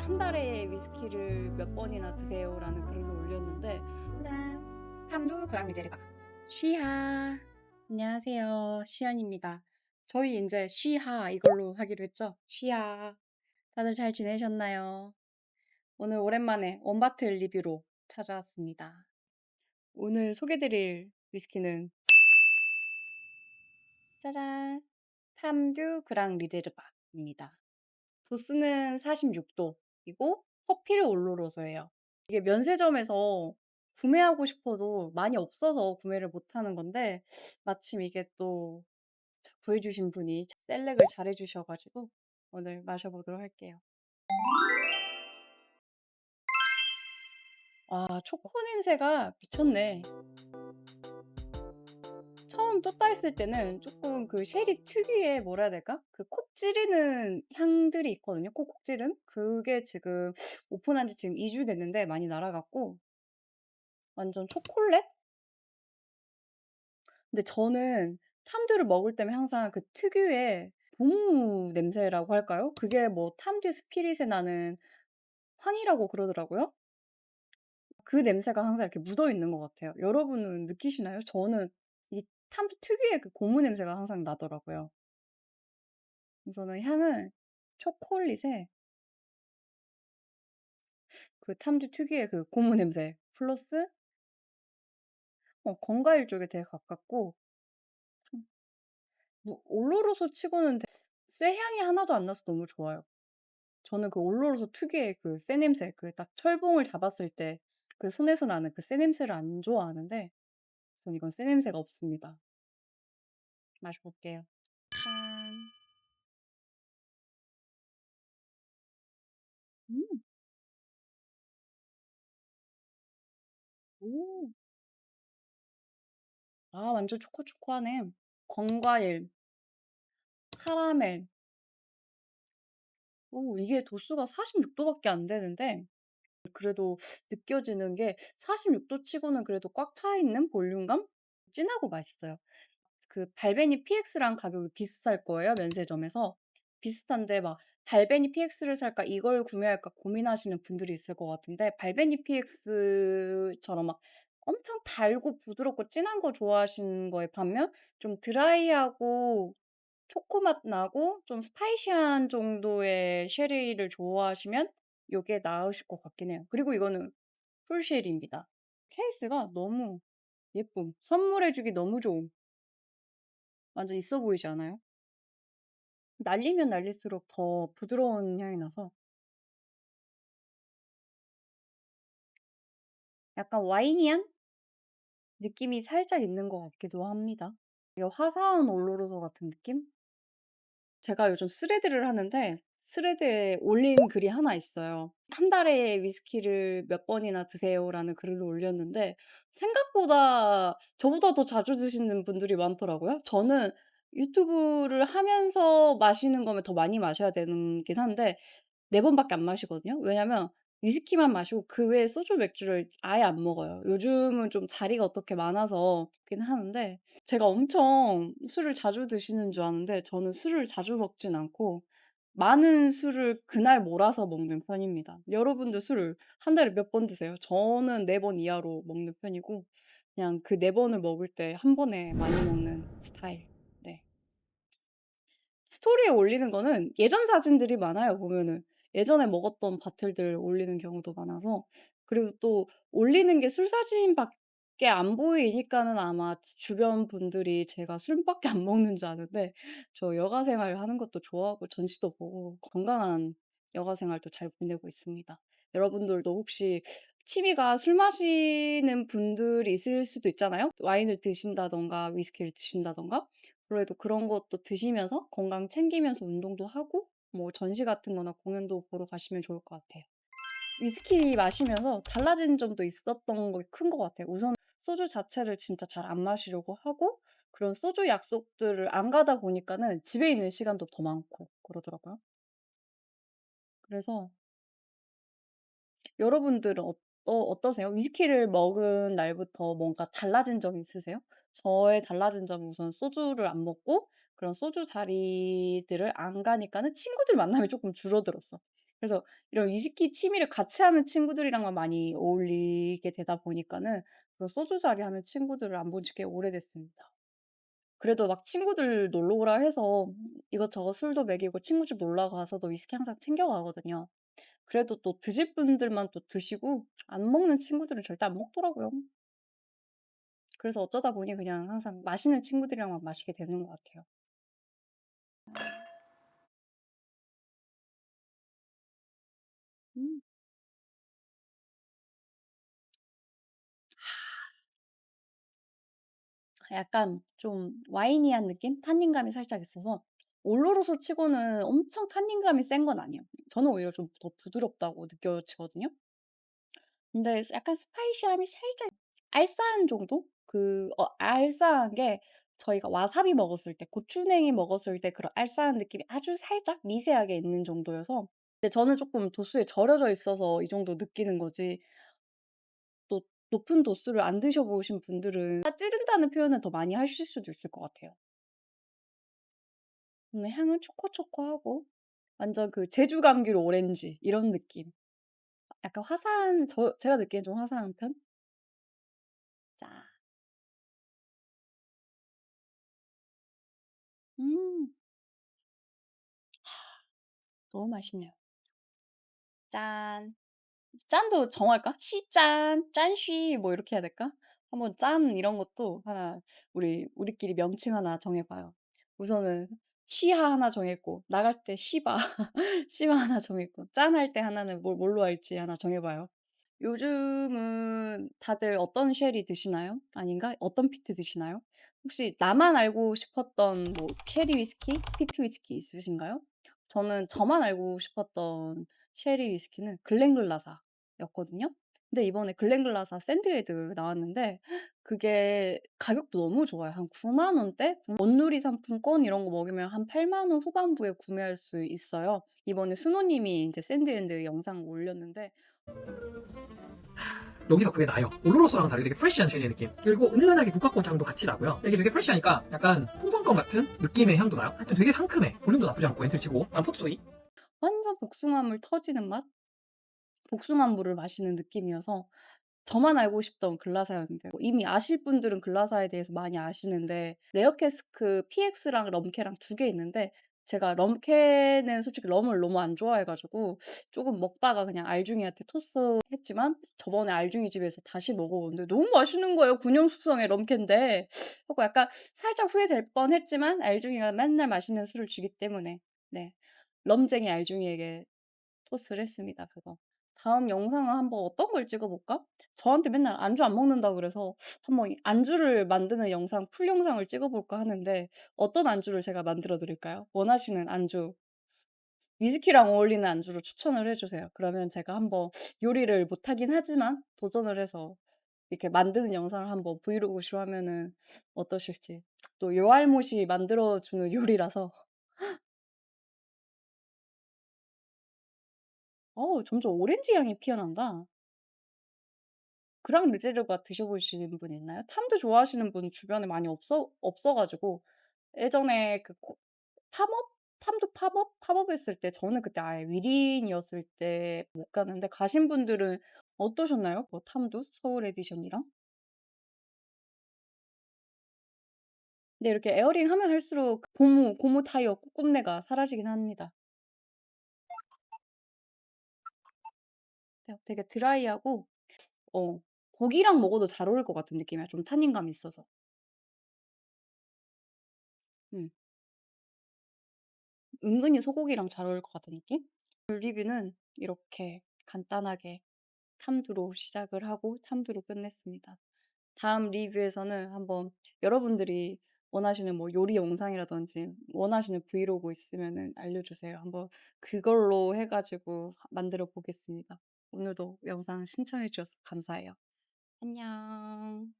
한 달에 위스키를 몇 번이나 드세요라는 글을 올렸는데 짠! 탐두 그랑미제르바 쉬하 안녕하세요. 시연입니다. 저희 인제 쉬하 이걸로 하기로 했죠? 쉬하 다들 잘 지내셨나요? 오늘 오랜만에 원바틀 리뷰로 찾아왔습니다. 오늘 소개 드릴 위스키는 짜잔! 탐두 그랑 리제르바입니다. 도수는 46도이고 커피를 올로로서예요. 이게 면세점에서 구매하고 싶어도 많이 없어서 구매를 못하는 건데 마침 이게 또 구해주신 분이 셀렉을 잘해주셔 가지고 오늘 마셔보도록 할게요. 와, 초코 냄새가 미쳤네. 처음 떴다 했을 때는 조금 그 쉐리 특유의 뭐라 해야 될까? 그 콕 찌르는 향들이 있거든요. 콕콕 찌른. 그게 지금 오픈한 지 지금 2주 됐는데 많이 날아갔고 완전 초콜릿? 근데 저는 탐듀를 먹을 때면 항상 그 특유의 고무 냄새라고 할까요? 그게 뭐 탐듀 스피릿에 나는 황이라고 그러더라고요. 그 냄새가 항상 이렇게 묻어 있는 것 같아요. 여러분은 느끼시나요? 저는 이 탐듀 특유의 그 고무 냄새가 항상 나더라고요. 우선은 향은 초콜릿에 그 탐듀 특유의 그 고무 냄새 플러스 건과일 쪽에 되게 가깝고 뭐 올로로소 치고는 쇠 향이 하나도 안 나서 너무 좋아요. 저는 그 올로로소 특유의 그 쇠 냄새, 그 딱 철봉을 잡았을 때 그 손에서 나는 그 쇠 냄새를 안 좋아하는데 우선 이건 쇠 냄새가 없습니다. 마셔볼게요. 짠. 음. 오. 아, 완전 초코초코하네. 건과일, 카라멜. 오, 이게 도수가 46도밖에 안 되는데 그래도 느껴지는 게 46도 치고는 그래도 꽉 차 있는 볼륨감? 진하고 맛있어요. 그 발베니 PX랑 가격이 비슷할 거예요, 면세점에서. 비슷한데 막 발베니 PX를 살까 이걸 구매할까 고민하시는 분들이 있을 것 같은데 발베니 PX처럼 막 엄청 달고 부드럽고 진한 거 좋아하시는 거에 반면 좀 드라이하고 초코맛 나고 좀 스파이시한 정도의 쉐리를 좋아하시면 요게 나으실 것 같긴 해요. 그리고 이거는 풀쉘입니다. 케이스가 너무 예쁨. 선물해주기 너무 좋음. 완전 있어 보이지 않아요? 날리면 날릴수록 더 부드러운 향이 나서 약간 와이니한 느낌이 살짝 있는 것 같기도 합니다. 이게 화사한 올로로소 같은 느낌? 제가 요즘 스레드를 하는데 스레드에 올린 글이 하나 있어요. 한 달에 위스키를 몇 번이나 드세요라는 글을 올렸는데 생각보다 저보다 더 자주 드시는 분들이 많더라고요. 저는 유튜브를 하면서 마시는 거면 더 많이 마셔야 되긴 한데 4번밖에 안 마시거든요. 왜냐면 위스키만 마시고 그 외에 소주, 맥주를 아예 안 먹어요. 요즘은 좀 자리가 어떻게 많아서 그렇긴 하는데 제가 엄청 술을 자주 드시는 줄 아는데 저는 술을 자주 먹진 않고 많은 술을 그날 몰아서 먹는 편입니다. 여러분도 술을 한 달에 몇 번 드세요? 저는 4번 이하로 먹는 편이고 그냥 그 4번을 먹을 때 한 번에 많이 먹는 스타일. 네. 스토리에 올리는 거는 예전 사진들이 많아요, 보면은. 예전에 먹었던 바틀들 올리는 경우도 많아서. 그리고 또 올리는 게 술 사진밖에 안 보이니까는 아마 주변 분들이 제가 술밖에 안 먹는지 아는데 저 여가 생활 하는 것도 좋아하고 전시도 보고 건강한 여가 생활도 잘 보내고 있습니다. 여러분들도 혹시 취미가 술 마시는 분들이 있을 수도 있잖아요. 와인을 드신다든가 위스키를 드신다든가. 그래도 그런 것도 드시면서 건강 챙기면서 운동도 하고 뭐 전시 같은 거나 공연도 보러 가시면 좋을 것 같아요. 위스키 마시면서 달라진 점도 있었던 게 큰 것 같아요. 우선 소주 자체를 진짜 잘 안 마시려고 하고 그런 소주 약속들을 안 가다 보니까는 집에 있는 시간도 더 많고 그러더라고요. 그래서 여러분들은 어떠세요? 위스키를 먹은 날부터 뭔가 달라진 점이 있으세요? 저의 달라진 점은 우선 소주를 안 먹고 그런 소주 자리들을 안 가니까는 친구들 만남이 조금 줄어들었어. 그래서 이런 위스키 취미를 같이 하는 친구들이랑만 많이 어울리게 되다 보니까는 그런 소주자리 하는 친구들을 안 본 지 꽤 오래됐습니다. 그래도 막 친구들 놀러 오라 해서 이것저것 술도 먹이고 친구 집 놀러 가서도 위스키 항상 챙겨 가거든요. 그래도 또 드실 분들만 또 드시고 안 먹는 친구들은 절대 안 먹더라고요. 그래서 어쩌다 보니 그냥 항상 마시는 친구들이랑만 마시게 되는 것 같아요. 음. 약간 좀 와이니한 느낌? 탄닌감이 살짝 있어서 올로로소 치고는 엄청 탄닌감이 센 건 아니에요. 저는 오히려 좀 더 부드럽다고 느껴지거든요. 근데 약간 스파이시함이 살짝 알싸한 정도? 알싸한 게 저희가 와사비 먹었을 때, 고추냉이 먹었을 때 그런 알싸한 느낌이 아주 살짝 미세하게 있는 정도여서 근데 저는 쪼끔 도수에 절여져 있어서 이 정도 느끼는 거지 또 높은 도수를 안 드셔 보신 분들은 찌른다는 표현을 더 많이 하실 수도 있을 것 같아요. 근데 향은 초코초코하고 완전 그 제주 감귤 오렌지 이런 느낌. 약간 화사한 제가 느끼기엔 좀 화사한 편? 짠. 음. 너무 맛있네요. 짠. 짠도 정할까? 시짠, 짠쉬 뭐 이렇게 해야 될까? 한번 짠 이런 것도 하나 우리끼리 명칭 하나 정해 봐요. 우선은 쉬하 하나 정했고 나갈 때 쉬바 쉬바 하나 정했고 짠할 때 하나는 뭘로 할지 하나 정해 봐요. 요즘은 다들 어떤 쉐리 드시나요? 아닌가? 어떤 피트 드시나요? 혹시 나만 알고 싶었던 뭐 쉐리 위스키, 피트 위스키 있으신가요? 저는 저만 알고 싶었던 쉐리 위스키는 글렌글라사였거든요. 근데 이번에 글렌글라사 샌드헤드 나왔는데 그게 가격도 너무 좋아요. 한 9만 원대? 온누리 상품권 이런 거 먹으면 한 8만 원 후반부에 구매할 수 있어요. 이번에 순호님이 이제 샌드헤드 영상 올렸는데 여기서 그게 나요. 올로로소랑 다르게 되게 프레쉬한 쉐리의 느낌. 그리고 은은하게 북악본 향도 같이 나고요. 이게 되게 프레쉬하니까 약간 풍선껌 같은 느낌의 향도 나요. 하여튼 되게 상큼해. 볼륨도 나쁘지 않고 엔틀치고. 포트소이. 완전 복숭아물 터지는 맛? 복숭아물을 마시는 느낌이어서 저만 알고 싶던 글라사였는데 이미 아실 분들은 글라사에 대해서 많이 아시는데 레어캐스크 PX랑 럼캐랑 두 개 있는데 제가 럼캐는 솔직히 럼을 너무 안 좋아해 가지고 조금 먹다가 그냥 알중이한테 토스했지만 저번에 알중이 집에서 다시 먹어봤는데 너무 맛있는 거예요. 군용 숙성의 럼캐인데 그래서 약간 살짝 후회될 뻔했지만 알중이가 맨날 맛있는 술을 주기 때문에 네 럼쟁이 알중이에게 토스를 했습니다 그거. 다음 영상은 한번 어떤 걸 찍어 볼까? 저한테 맨날 안주 안 먹는다 그래서 한번 이 안주를 만드는 영상 풀 영상을 찍어 볼까 하는데 어떤 안주를 제가 만들어 드릴까요? 원하시는 안주, 위스키랑 어울리는 안주로 추천을 해 주세요. 그러면 제가 한번 요리를 못 하긴 하지만 도전을 해서 이렇게 만드는 영상을 한번 브이로그로 하면은 어떠실지. 또 요알못이 만들어 주는 요리라서 점점 오렌지 향이 피어난다. 그랑 르제르바 드셔보신 분 있나요? 탐드 좋아하시는 분 주변에 많이 없어 가지고 예전에 그 팝업? 탐드 팝업 했을 때 저는 그때 아예 위린이었을 때 못 갔는데 가신 분들은 어떠셨나요? 뭐 탐드 서울 에디션이랑? 근데 이렇게 에어링 하면 할수록 고무 타이어 꿉내가 사라지긴 합니다. 되게 드라이하고 어 고기랑 먹어도 잘 어울릴 것 같은 느낌이야. 좀 탄닌감이 있어서. 음. 은근히 소고기랑 잘 어울릴 것 같은 느낌? 리뷰는 이렇게 간단하게 탐두로 시작을 하고 탐두로 끝냈습니다. 다음 리뷰에서는 한번 여러분들이 원하시는 뭐 요리 영상이라든지 원하시는 브이로그 있으면은 알려주세요. 한번 그걸로 해가지고 만들어 보겠습니다. 오늘도 영상 신청해 주셔서 감사해요. 안녕.